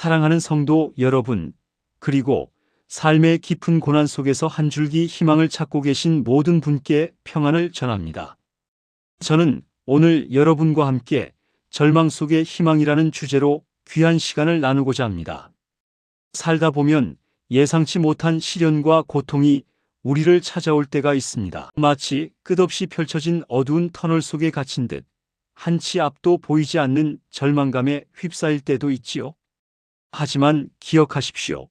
사랑하는 성도 여러분, 그리고 삶의 깊은 고난 속에서 한 줄기 희망을 찾고 계신 모든 분께 평안을 전합니다. 저는 오늘 여러분과 함께 절망 속의 희망이라는 주제로 귀한 시간을 나누고자 합니다. 살다 보면 예상치 못한 시련과 고통이 우리를 찾아올 때가 있습니다. 마치 끝없이 펼쳐진 어두운 터널 속에 갇힌 듯 한치 앞도 보이지 않는 절망감에 휩싸일 때도 있지요. 하지만 기억하십시오.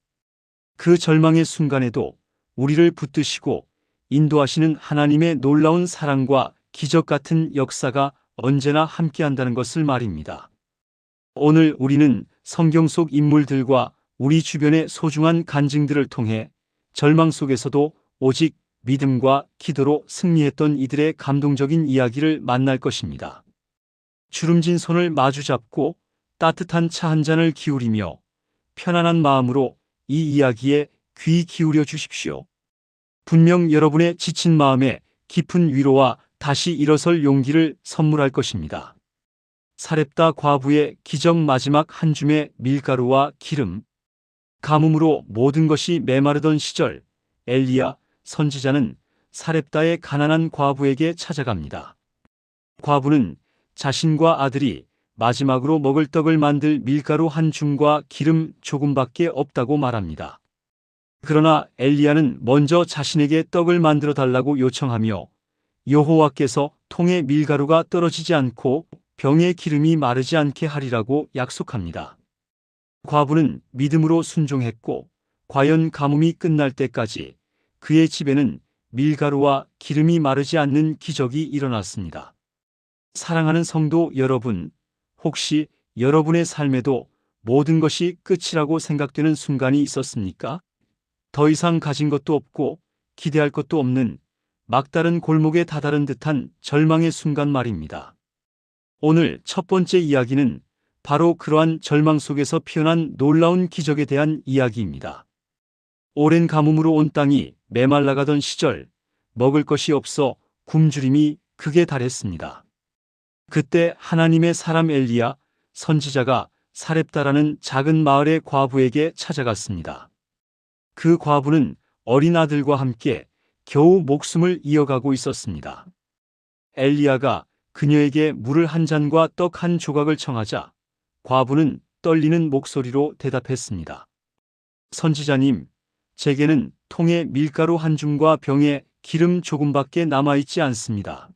그 절망의 순간에도 우리를 붙드시고 인도하시는 하나님의 놀라운 사랑과 기적 같은 역사가 언제나 함께한다는 것을 말입니다. 오늘 우리는 성경 속 인물들과 우리 주변의 소중한 간증들을 통해 절망 속에서도 오직 믿음과 기도로 승리했던 이들의 감동적인 이야기를 만날 것입니다. 주름진 손을 마주잡고 따뜻한 차 한 잔을 기울이며 편안한 마음으로 이 이야기에 귀 기울여 주십시오. 분명 여러분의 지친 마음에 깊은 위로와 다시 일어설 용기를 선물할 것입니다. 사렙다 과부의 기적 마지막 한 줌의 밀가루와 기름. 가뭄으로 모든 것이 메마르던 시절 엘리야 선지자는 사렙다의 가난한 과부에게 찾아갑니다. 과부는 자신과 아들이 마지막으로 먹을 떡을 만들 밀가루 한 줌과 기름 조금밖에 없다고 말합니다. 그러나 엘리야는 먼저 자신에게 떡을 만들어 달라고 요청하며 여호와께서 통에 밀가루가 떨어지지 않고 병에 기름이 마르지 않게 하리라고 약속합니다. 과부는 믿음으로 순종했고 과연 가뭄이 끝날 때까지 그의 집에는 밀가루와 기름이 마르지 않는 기적이 일어났습니다. 사랑하는 성도 여러분, 혹시 여러분의 삶에도 모든 것이 끝이라고 생각되는 순간이 있었습니까? 더 이상 가진 것도 없고 기대할 것도 없는 막다른 골목에 다다른 듯한 절망의 순간 말입니다. 오늘 첫 번째 이야기는 바로 그러한 절망 속에서 피어난 놀라운 기적에 대한 이야기입니다. 오랜 가뭄으로 온 땅이 메말라가던 시절 먹을 것이 없어 굶주림이 극에 달했습니다. 그때 하나님의 사람 엘리야 선지자가 사렙다라는 작은 마을의 과부에게 찾아갔습니다. 그 과부는 어린 아들과 함께 겨우 목숨을 이어가고 있었습니다. 엘리야가 그녀에게 물을 한 잔과 떡 한 조각을 청하자 과부는 떨리는 목소리로 대답했습니다. 선지자님, 제게는 통에 밀가루 한 줌과 병에 기름 조금밖에 남아있지 않습니다.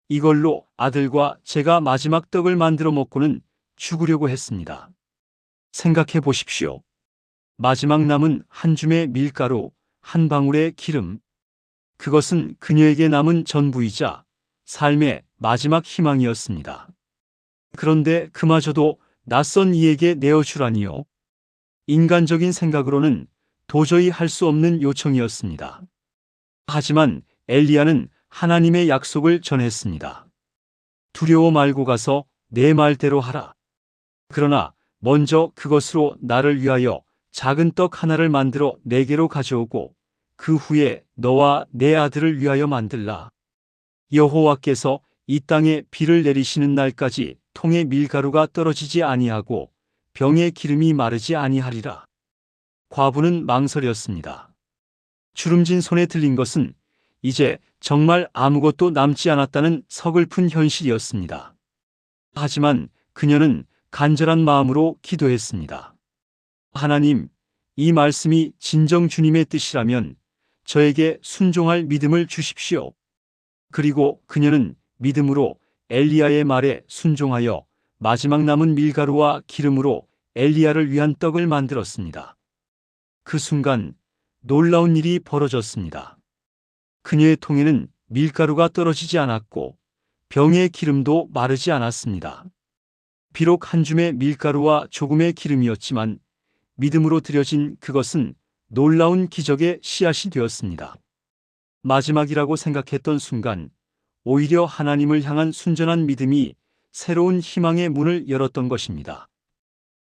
이걸로 아들과 제가 마지막 떡을 만들어 먹고는 죽으려고 했습니다. 생각해 보십시오. 마지막 남은 한 줌의 밀가루, 한 방울의 기름. 그것은 그녀에게 남은 전부이자 삶의 마지막 희망이었습니다. 그런데 그마저도 낯선 이에게 내어주라니요. 인간적인 생각으로는 도저히 할 수 없는 요청이었습니다. 하지만 엘리야는 하나님의 약속을 전했습니다. 두려워 말고 가서 내 말대로 하라. 그러나 먼저 그것으로 나를 위하여 작은 떡 하나를 만들어 내게로 가져오고 그 후에 너와 내 아들을 위하여 만들라. 여호와께서 이 땅에 비를 내리시는 날까지 통에 밀가루가 떨어지지 아니하고 병에 기름이 마르지 아니하리라. 과부는 망설였습니다. 주름진 손에 들린 것은 이제 정말 아무것도 남지 않았다는 서글픈 현실이었습니다. 하지만 그녀는 간절한 마음으로 기도했습니다. 하나님, 이 말씀이 진정 주님의 뜻이라면 저에게 순종할 믿음을 주십시오. 그리고 그녀는 믿음으로 엘리야의 말에 순종하여 마지막 남은 밀가루와 기름으로 엘리야를 위한 떡을 만들었습니다. 그 순간 놀라운 일이 벌어졌습니다. 그녀의 통에는 밀가루가 떨어지지 않았고 병의 기름도 마르지 않았습니다. 비록 한 줌의 밀가루와 조금의 기름이었지만 믿음으로 드려진 그것은 놀라운 기적의 씨앗이 되었습니다. 마지막이라고 생각했던 순간 오히려 하나님을 향한 순전한 믿음이 새로운 희망의 문을 열었던 것입니다.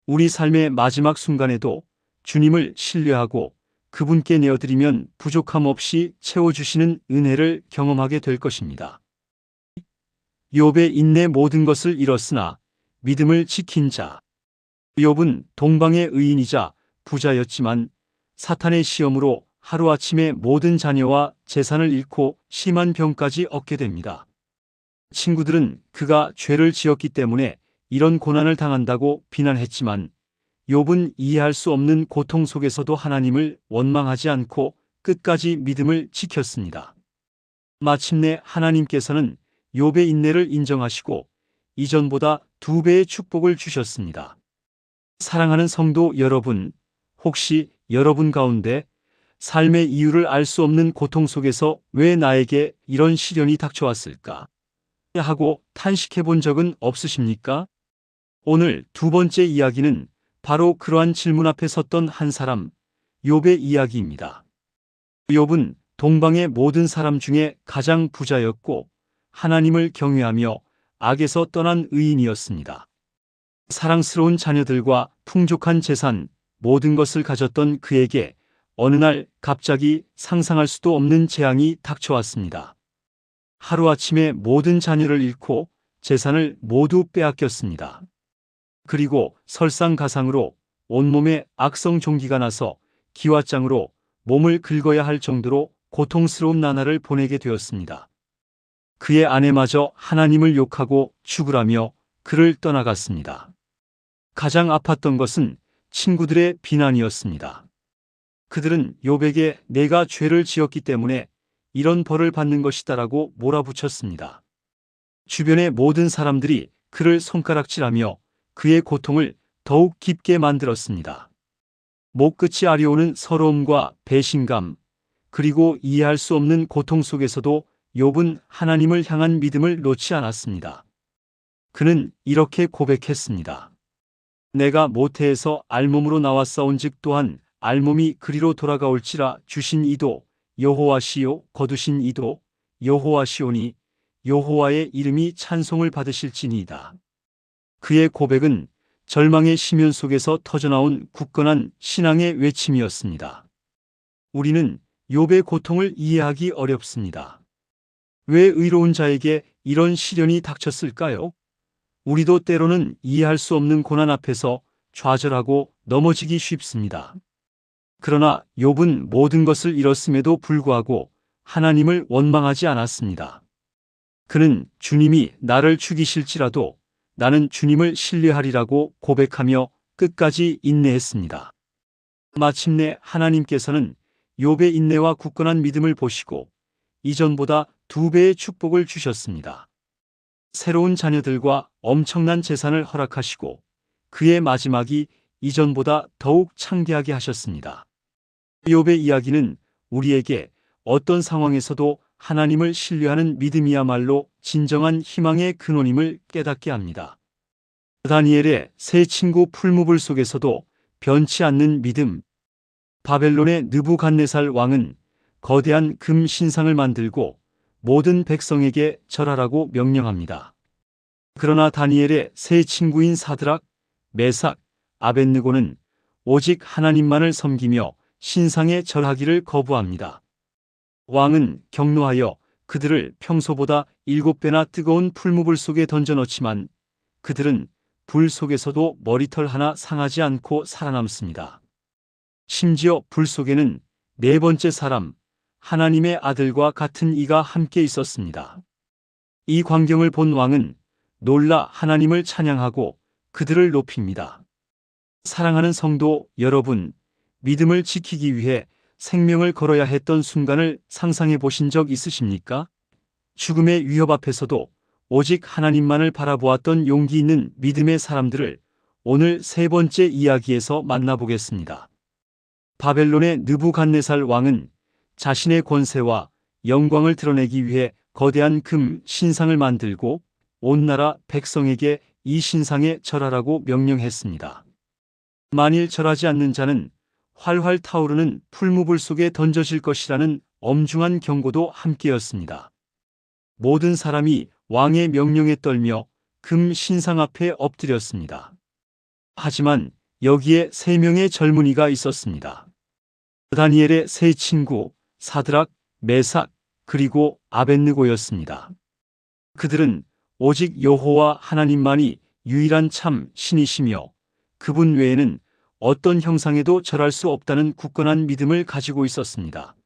우리 삶의 마지막 순간에도 주님을 신뢰하고 그분께 내어드리면 부족함 없이 채워주시는 은혜를 경험하게 될 것입니다. 욥의 인내 모든 것을 잃었으나 믿음을 지킨 자. 욥은 동방의 의인이자 부자였지만 사탄의 시험으로 하루아침에 모든 자녀와 재산을 잃고 심한 병까지 얻게 됩니다. 친구들은 그가 죄를 지었기 때문에 이런 고난을 당한다고 비난했지만 욥은 이해할 수 없는 고통 속에서도 하나님을 원망하지 않고 끝까지 믿음을 지켰습니다. 마침내 하나님께서는 욥의 인내를 인정하시고 이전보다 2배의 축복을 주셨습니다. 사랑하는 성도 여러분, 혹시 여러분 가운데 삶의 이유를 알 수 없는 고통 속에서 왜 나에게 이런 시련이 닥쳐왔을까 하고 탄식해 본 적은 없으십니까? 오늘 두 번째 이야기는 바로 그러한 질문 앞에 섰던 한 사람, 욥의 이야기입니다. 욥은 동방의 모든 사람 중에 가장 부자였고 하나님을 경외하며 악에서 떠난 의인이었습니다. 사랑스러운 자녀들과 풍족한 재산, 모든 것을 가졌던 그에게 어느 날 갑자기 상상할 수도 없는 재앙이 닥쳐왔습니다. 하루아침에 모든 자녀를 잃고 재산을 모두 빼앗겼습니다. 그리고 설상가상으로 온몸에 악성 종기가 나서 기와장으로 몸을 긁어야 할 정도로 고통스러운 나날을 보내게 되었습니다. 그의 아내마저 하나님을 욕하고 죽으라며 그를 떠나갔습니다. 가장 아팠던 것은 친구들의 비난이었습니다. 그들은 욥에게 내가 죄를 지었기 때문에 이런 벌을 받는 것이다라고 몰아붙였습니다. 주변의 모든 사람들이 그를 손가락질하며 그의 고통을 더욱 깊게 만들었습니다. 목끝이 아려오는 서러움과 배신감, 그리고 이해할 수 없는 고통 속에서도 욥은 하나님을 향한 믿음을 놓지 않았습니다. 그는 이렇게 고백했습니다. 내가 모태에서 알몸으로 나왔사온즉 또한 알몸이 그리로 돌아가올지라 주신 이도 여호와시요 거두신 이도 여호와시오니 여호와의 이름이 찬송을 받으실지니이다. 그의 고백은 절망의 심연 속에서 터져나온 굳건한 신앙의 외침이었습니다. 우리는 욥의 고통을 이해하기 어렵습니다. 왜 의로운 자에게 이런 시련이 닥쳤을까요? 우리도 때로는 이해할 수 없는 고난 앞에서 좌절하고 넘어지기 쉽습니다. 그러나 욥은 모든 것을 잃었음에도 불구하고 하나님을 원망하지 않았습니다. 그는 주님이 나를 죽이실지라도 나는 주님을 신뢰하리라고 고백하며 끝까지 인내했습니다. 마침내 하나님께서는 욥의 인내와 굳건한 믿음을 보시고 이전보다 2배의 축복을 주셨습니다. 새로운 자녀들과 엄청난 재산을 허락하시고 그의 마지막이 이전보다 더욱 창대하게 하셨습니다. 욥의 이야기는 우리에게 어떤 상황에서도 하나님을 신뢰하는 믿음이야말로 진정한 희망의 근원임을 깨닫게 합니다. 다니엘의 세 친구 풀무불 속에서도 변치 않는 믿음. 바벨론의 느부갓네살 왕은 거대한 금 신상을 만들고 모든 백성에게 절하라고 명령합니다. 그러나 다니엘의 세 친구인 사드락, 메삭, 아벳느고는 오직 하나님만을 섬기며 신상에 절하기를 거부합니다. 왕은 격노하여 그들을 평소보다 7배나 뜨거운 풀무불 속에 던져넣지만 그들은 불 속에서도 머리털 하나 상하지 않고 살아남습니다. 심지어 불 속에는 네 번째 사람, 하나님의 아들과 같은 이가 함께 있었습니다. 이 광경을 본 왕은 놀라 하나님을 찬양하고 그들을 높입니다. 사랑하는 성도 여러분, 믿음을 지키기 위해 생명을 걸어야 했던 순간을 상상해 보신 적 있으십니까? 죽음의 위협 앞에서도 오직 하나님만을 바라보았던 용기 있는 믿음의 사람들을 오늘 세 번째 이야기에서 만나보겠습니다. 바벨론의 느부갓네살 왕은 자신의 권세와 영광을 드러내기 위해 거대한 금 신상을 만들고 온 나라 백성에게 이 신상에 절하라고 명령했습니다. 만일 절하지 않는 자는 활활 타오르는 풀무불 속에 던져질 것이라는 엄중한 경고도 함께였습니다. 모든 사람이 왕의 명령에 떨며 금 신상 앞에 엎드렸습니다. 하지만 여기에 3명의 젊은이가 있었습니다. 다니엘의 세 친구 사드락, 메삭, 그리고 아벳느고였습니다. 그들은 오직 여호와 하나님만이 유일한 참 신이시며 그분 외에는 어떤 형상에도 절할 수 없다는 굳건한 믿음을 가지고 있었습니다.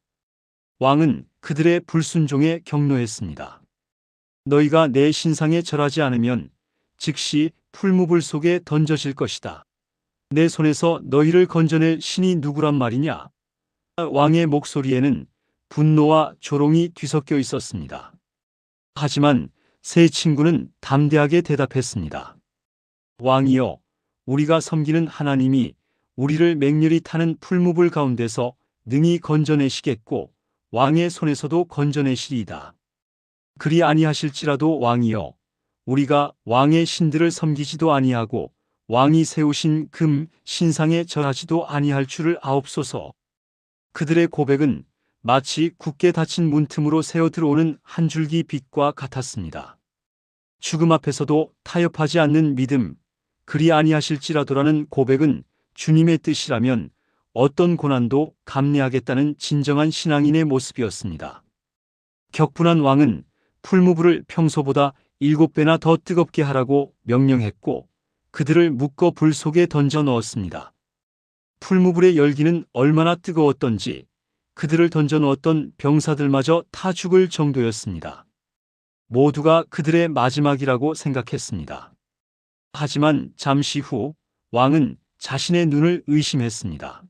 왕은 그들의 불순종에 격노했습니다. 너희가 내 신상에 절하지 않으면 즉시 풀무불 속에 던져질 것이다. 내 손에서 너희를 건져낼 신이 누구란 말이냐? 왕의 목소리에는 분노와 조롱이 뒤섞여 있었습니다. 하지만 세 친구는 담대하게 대답했습니다. 왕이여, 우리가 섬기는 하나님이 우리를 맹렬히 타는 풀무불 가운데서 능히 건져내시겠고 왕의 손에서도 건져내시리이다. 그리 아니하실지라도 왕이여, 우리가 왕의 신들을 섬기지도 아니하고 왕이 세우신 금 신상에 절하지도 아니할 줄을 아옵소서. 그들의 고백은 마치 굳게 닫힌 문틈으로 새어 들어오는 한 줄기 빛과 같았습니다. 죽음 앞에서도 타협하지 않는 믿음, 그리 아니하실지라도라는 고백은 주님의 뜻이라면 어떤 고난도 감내하겠다는 진정한 신앙인의 모습이었습니다. 격분한 왕은 풀무불을 평소보다 7배나 더 뜨겁게 하라고 명령했고 그들을 묶어 불 속에 던져 넣었습니다. 풀무불의 열기는 얼마나 뜨거웠던지 그들을 던져 넣었던 병사들마저 타 죽을 정도였습니다. 모두가 그들의 마지막이라고 생각했습니다. 하지만 잠시 후 왕은 자신의 눈을 의심했습니다.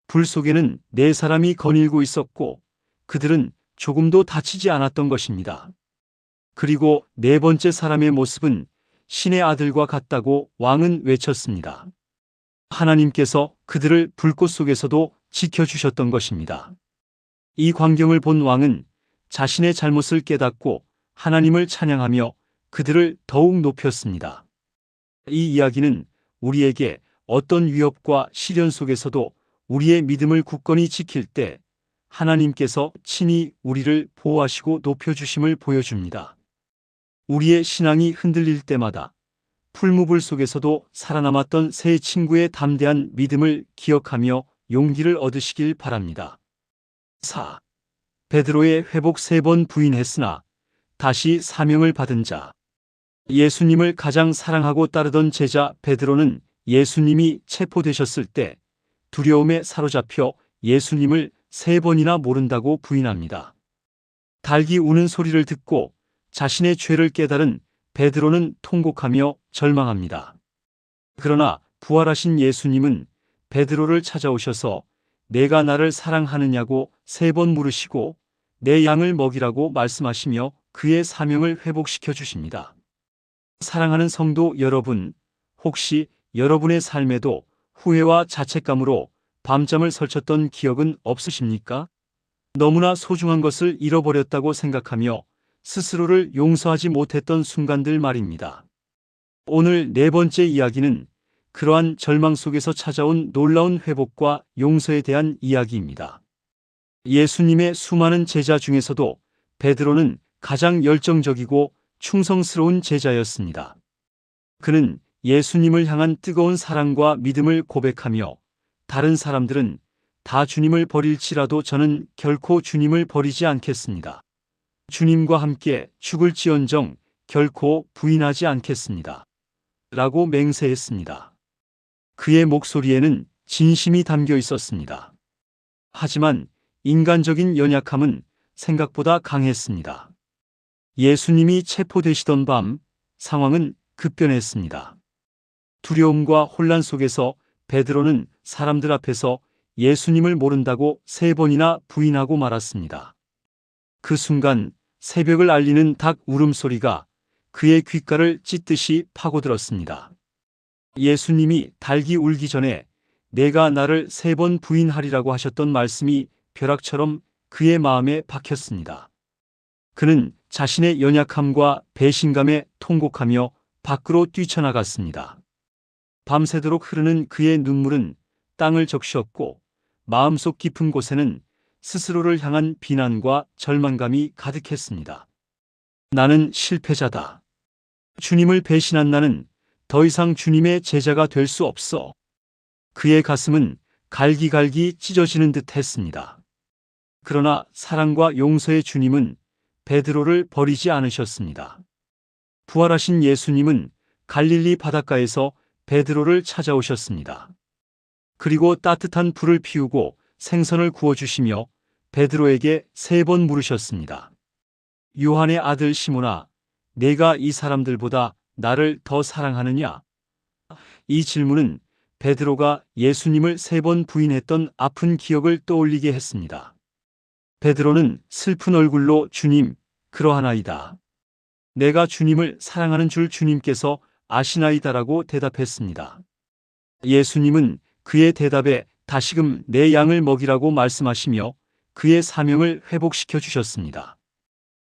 불 속에는 4사람이 거닐고 있었고 그들은 조금도 다치지 않았던 것입니다. 그리고 4번째 사람의 모습은 신의 아들과 같다고 왕은 외쳤습니다. 하나님께서 그들을 불꽃 속에서도 지켜주셨던 것입니다. 이 광경을 본 왕은 자신의 잘못을 깨닫고 하나님을 찬양하며 그들을 더욱 높였습니다. 이 이야기는 우리에게 어떤 위협과 시련 속에서도 우리의 믿음을 굳건히 지킬 때 하나님께서 친히 우리를 보호하시고 높여주심을 보여줍니다. 우리의 신앙이 흔들릴 때마다 풀무불 속에서도 살아남았던 세 친구의 담대한 믿음을 기억하며 용기를 얻으시길 바랍니다. 4. 베드로의 회복 3번 부인했으나 다시 사명을 받은 자. 예수님을 가장 사랑하고 따르던 제자 베드로는 예수님이 체포되셨을 때 두려움에 사로잡혀 예수님을 3번이나 모른다고 부인합니다. 닭이 우는 소리를 듣고 자신의 죄를 깨달은 베드로는 통곡하며 절망합니다. 그러나 부활하신 예수님은 베드로를 찾아오셔서 내가 나를 사랑하느냐고 3번 물으시고 내 양을 먹이라고 말씀하시며 그의 사명을 회복시켜 주십니다. 사랑하는 성도 여러분, 혹시 여러분의 삶에도 후회와 자책감으로 밤잠을 설쳤던 기억은 없으십니까? 너무나 소중한 것을 잃어버렸다고 생각하며 스스로를 용서하지 못했던 순간들 말입니다. 오늘 4번째 이야기는 그러한 절망 속에서 찾아온 놀라운 회복과 용서에 대한 이야기입니다. 예수님의 수많은 제자 중에서도 베드로는 가장 열정적이고 충성스러운 제자였습니다. 그는 예수님을 향한 뜨거운 사랑과 믿음을 고백하며 다른 사람들은 다 주님을 버릴지라도 저는 결코 주님을 버리지 않겠습니다. 주님과 함께 죽을지언정 결코 부인하지 않겠습니다. 라고 맹세했습니다. 그의 목소리에는 진심이 담겨 있었습니다. 하지만 인간적인 연약함은 생각보다 강했습니다. 예수님이 체포되시던 밤, 상황은 급변했습니다. 두려움과 혼란 속에서 베드로는 사람들 앞에서 예수님을 모른다고 3번이나 부인하고 말았습니다. 그 순간 새벽을 알리는 닭 울음소리가 그의 귓가를 찢듯이 파고들었습니다. 예수님이 닭이 울기 전에 내가 나를 3번 부인하리라고 하셨던 말씀이 벼락처럼 그의 마음에 박혔습니다. 그는 자신의 연약함과 배신감에 통곡하며 밖으로 뛰쳐나갔습니다. 밤새도록 흐르는 그의 눈물은 땅을 적셨고 마음속 깊은 곳에는 스스로를 향한 비난과 절망감이 가득했습니다. 나는 실패자다. 주님을 배신한 나는 더 이상 주님의 제자가 될 수 없어. 그의 가슴은 갈기갈기 찢어지는 듯 했습니다. 그러나 사랑과 용서의 주님은 베드로를 버리지 않으셨습니다. 부활하신 예수님은 갈릴리 바닷가에서 베드로를 찾아오셨습니다. 그리고 따뜻한 불을 피우고 생선을 구워주시며 베드로에게 3번 물으셨습니다. 요한의 아들 시몬아, 내가 이 사람들보다 나를 더 사랑하느냐? 이 질문은 베드로가 예수님을 3번 부인했던 아픈 기억을 떠올리게 했습니다. 베드로는 슬픈 얼굴로 주님, 그러하나이다. 내가 주님을 사랑하는 줄 주님께서 아시나이다라고 대답했습니다. 예수님은 그의 대답에 다시금 내 양을 먹이라고 말씀하시며 그의 사명을 회복시켜 주셨습니다.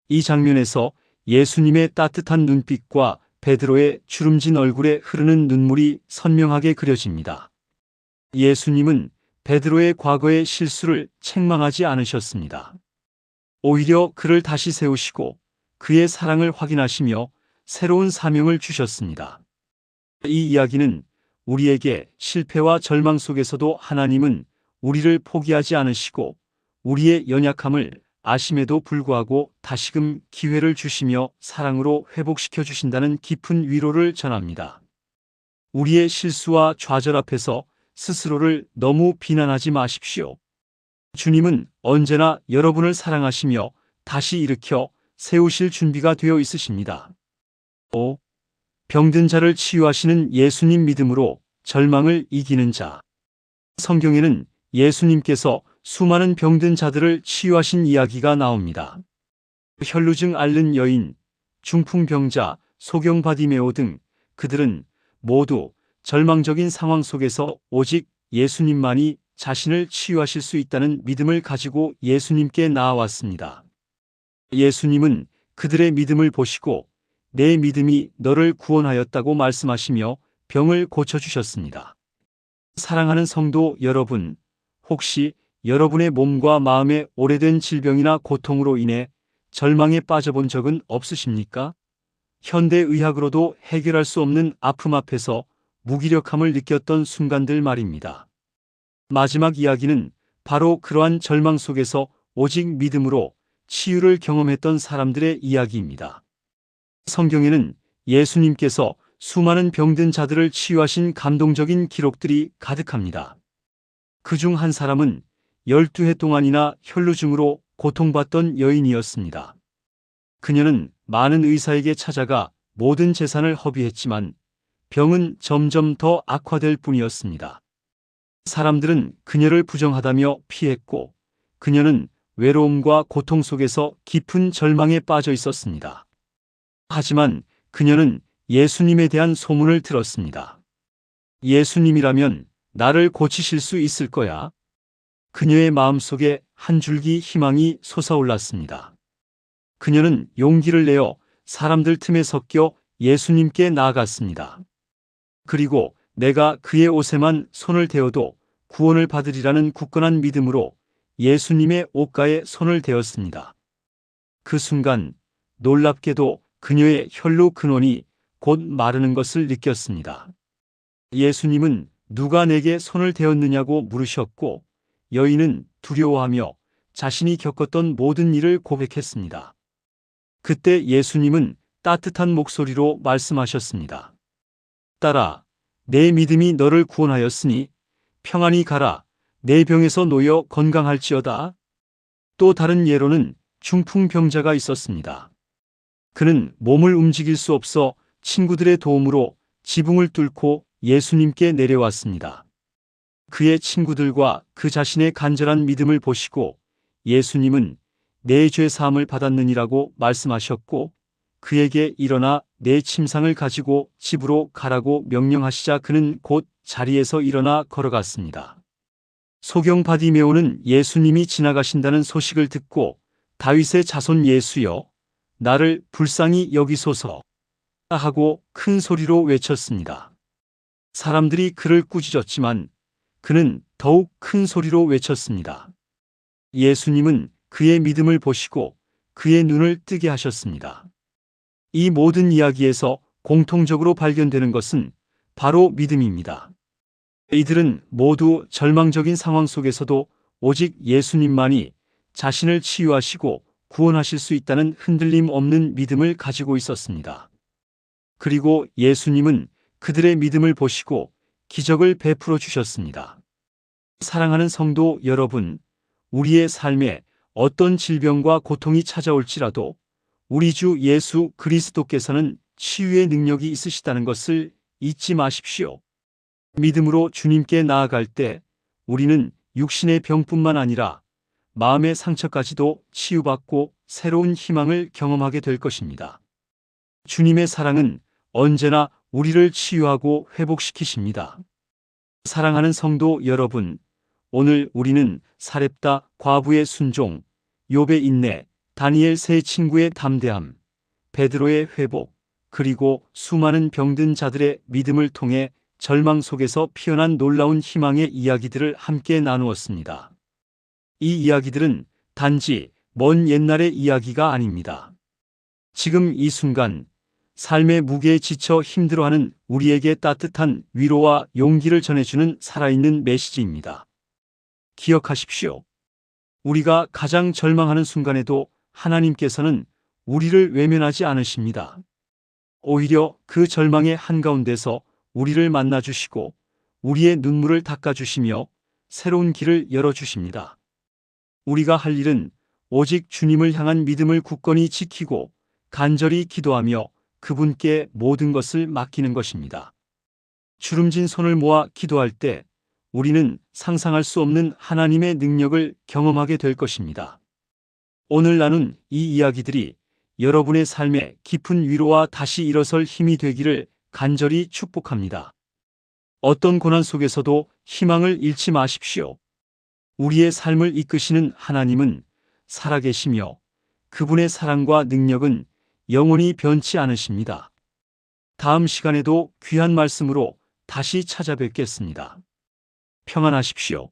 이 장면에서 예수님의 따뜻한 눈빛과 베드로의 주름진 얼굴에 흐르는 눈물이 선명하게 그려집니다. 예수님은 베드로의 과거의 실수를 책망하지 않으셨습니다. 오히려 그를 다시 세우시고 그의 사랑을 확인하시며 새로운 사명을 주셨습니다. 이 이야기는 우리에게 실패와 절망 속에서도 하나님은 우리를 포기하지 않으시고 우리의 연약함을 아심에도 불구하고 다시금 기회를 주시며 사랑으로 회복시켜 주신다는 깊은 위로를 전합니다. 우리의 실수와 좌절 앞에서 스스로를 너무 비난하지 마십시오. 주님은 언제나 여러분을 사랑하시며 다시 일으켜 세우실 준비가 되어 있으십니다. 5. 병든 자를 치유하시는 예수님 믿음으로 절망을 이기는 자. 성경에는 예수님께서 수많은 병든 자들을 치유하신 이야기가 나옵니다. 혈루증 앓는 여인, 중풍병자, 소경 바디메오 등 그들은 모두 절망적인 상황 속에서 오직 예수님만이 자신을 치유하실 수 있다는 믿음을 가지고 예수님께 나아왔습니다. 예수님은 그들의 믿음을 보시고 내 믿음이 너를 구원하였다고 말씀하시며 병을 고쳐주셨습니다. 사랑하는 성도 여러분, 혹시 여러분의 몸과 마음에 오래된 질병이나 고통으로 인해 절망에 빠져본 적은 없으십니까? 현대의학으로도 해결할 수 없는 아픔 앞에서 무기력함을 느꼈던 순간들 말입니다. 마지막 이야기는 바로 그러한 절망 속에서 오직 믿음으로 치유를 경험했던 사람들의 이야기입니다. 성경에는 예수님께서 수많은 병든 자들을 치유하신 감동적인 기록들이 가득합니다. 그중 한 사람은 12해 동안이나 혈루증으로 고통받던 여인이었습니다. 그녀는 많은 의사에게 찾아가 모든 재산을 허비했지만 병은 점점 더 악화될 뿐이었습니다. 사람들은 그녀를 부정하다며 피했고 그녀는 외로움과 고통 속에서 깊은 절망에 빠져 있었습니다. 하지만 그녀는 예수님에 대한 소문을 들었습니다. 예수님이라면 나를 고치실 수 있을 거야. 그녀의 마음속에 한 줄기 희망이 솟아올랐습니다. 그녀는 용기를 내어 사람들 틈에 섞여 예수님께 나아갔습니다. 그리고 내가 그의 옷에만 손을 대어도 구원을 받으리라는 굳건한 믿음으로 예수님의 옷가에 손을 대었습니다. 그 순간 놀랍게도 그녀의 혈루 근원이 곧 마르는 것을 느꼈습니다. 예수님은 누가 내게 손을 대었느냐고 물으셨고 여인은 두려워하며 자신이 겪었던 모든 일을 고백했습니다. 그때 예수님은 따뜻한 목소리로 말씀하셨습니다. 딸아, 내 믿음이 너를 구원하였으니 평안히 가라. 내 병에서 놓여 건강할지어다. 또 다른 예로는 중풍병자가 있었습니다. 그는 몸을 움직일 수 없어 친구들의 도움으로 지붕을 뚫고 예수님께 내려왔습니다. 그의 친구들과 그 자신의 간절한 믿음을 보시고 예수님은 내 죄 사함을 받았느니라고 말씀하셨고 그에게 일어나 내 침상을 가지고 집으로 가라고 명령하시자 그는 곧 자리에서 일어나 걸어갔습니다. 소경 바디메오는 예수님이 지나가신다는 소식을 듣고 다윗의 자손 예수여, 나를 불쌍히 여기소서 하고 큰 소리로 외쳤습니다. 사람들이 그를 꾸짖었지만 그는 더욱 큰 소리로 외쳤습니다. 예수님은 그의 믿음을 보시고 그의 눈을 뜨게 하셨습니다. 이 모든 이야기에서 공통적으로 발견되는 것은 바로 믿음입니다. 이들은 모두 절망적인 상황 속에서도 오직 예수님만이 자신을 치유하시고 구원하실 수 있다는 흔들림 없는 믿음을 가지고 있었습니다. 그리고 예수님은 그들의 믿음을 보시고 기적을 베풀어 주셨습니다. 사랑하는 성도 여러분, 우리의 삶에 어떤 질병과 고통이 찾아올지라도 우리 주 예수 그리스도께서는 치유의 능력이 있으시다는 것을 잊지 마십시오. 믿음으로 주님께 나아갈 때 우리는 육신의 병뿐만 아니라 마음의 상처까지도 치유받고 새로운 희망을 경험하게 될 것입니다. 주님의 사랑은 언제나 우리를 치유하고 회복시키십니다. 사랑하는 성도 여러분, 오늘 우리는 사렙다 과부의 순종, 욥의 인내, 다니엘 세 친구의 담대함, 베드로의 회복, 그리고 수많은 병든 자들의 믿음을 통해 절망 속에서 피어난 놀라운 희망의 이야기들을 함께 나누었습니다. 이 이야기들은 단지 먼 옛날의 이야기가 아닙니다. 지금 이 순간 삶의 무게에 지쳐 힘들어하는 우리에게 따뜻한 위로와 용기를 전해주는 살아있는 메시지입니다. 기억하십시오. 우리가 가장 절망하는 순간에도 하나님께서는 우리를 외면하지 않으십니다. 오히려 그 절망의 한가운데서 우리를 만나주시고 우리의 눈물을 닦아주시며 새로운 길을 열어주십니다. 우리가 할 일은 오직 주님을 향한 믿음을 굳건히 지키고 간절히 기도하며 그분께 모든 것을 맡기는 것입니다. 주름진 손을 모아 기도할 때 우리는 상상할 수 없는 하나님의 능력을 경험하게 될 것입니다. 오늘 나눈 이 이야기들이 여러분의 삶에 깊은 위로와 다시 일어설 힘이 되기를 간절히 축복합니다. 어떤 고난 속에서도 희망을 잃지 마십시오. 우리의 삶을 이끄시는 하나님은 살아계시며 그분의 사랑과 능력은 영원히 변치 않으십니다. 다음 시간에도 귀한 말씀으로 다시 찾아뵙겠습니다. 평안하십시오.